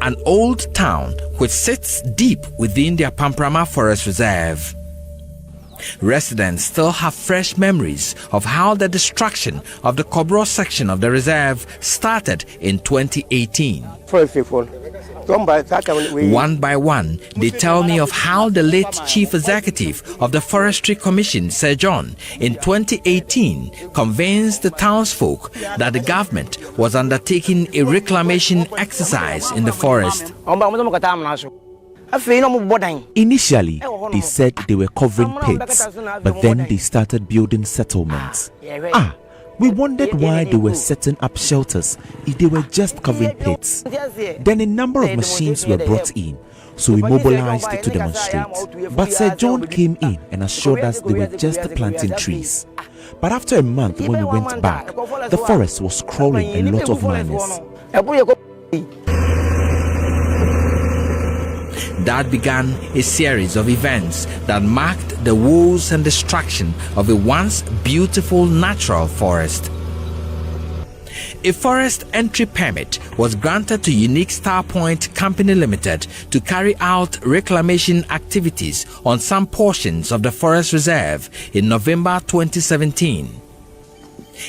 an old town which sits deep within the Apamprama Forest Reserve. Residents still have fresh memories of how the destruction of the Kobro section of the reserve started in 2018. One by one, they tell me of how the late Chief Executive of the Forestry Commission, Sir John, in 2018 convinced the townsfolk that the government was undertaking a reclamation exercise in the forest. Initially, they said they were covering pits, but then they started building settlements. We wondered why they were setting up shelters if they were just covering pits. Then a number of machines were brought in, so we mobilized to demonstrate. But Sir John came in and assured us they were just planting trees. But after a month when we went back, the forest was crawling a lot of miners. That began a series of events that marked the woes and destruction of a once beautiful natural forest. A forest entry permit was granted to Unique Star Point Company Limited to carry out reclamation activities on some portions of the forest reserve in November 2017.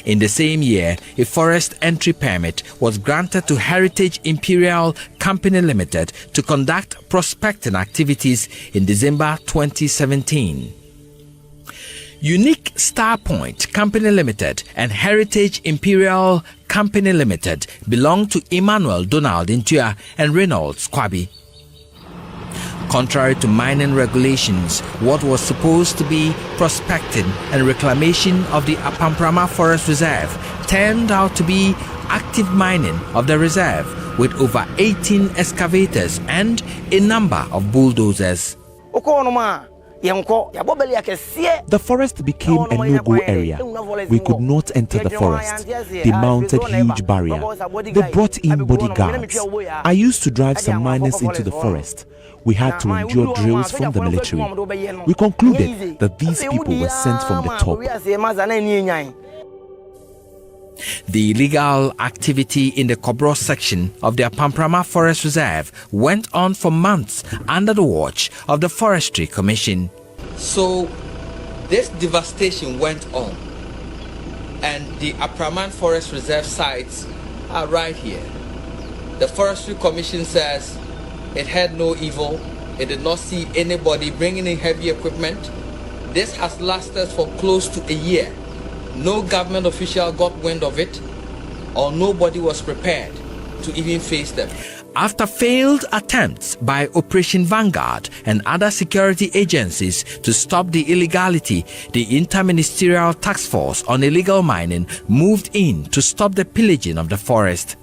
In the same year, a forest entry permit was granted to Heritage Imperial Company Limited to conduct prospecting activities in December 2017. Unique Star Point Company Limited and Heritage Imperial Company Limited belong to Emmanuel Donald Intua and Reynolds Kwabi. Contrary to mining regulations, what was supposed to be prospecting and reclamation of the Apamprama Forest Reserve turned out to be active mining of the reserve with over 18 excavators and a number of bulldozers. The forest became a no-go area. We could not enter the forest. They mounted huge barriers. They brought in bodyguards. I used to drive some miners into the forest. We had to endure drills from the military. We concluded that these people were sent from the top. The illegal activity in the Kobro section of the Apamprama Forest Reserve went on for months under the watch of the Forestry Commission. So this devastation went on, and the Apamprama Forest Reserve sites are right here. The Forestry Commission says it had no evil. It did not see anybody bringing in heavy equipment. This has lasted for close to a year. No government official got wind of it, or nobody was prepared to even face them. After failed attempts by Operation Vanguard and other security agencies to stop the illegality, the Interministerial Task Force on Illegal Mining moved in to stop the pillaging of the forest.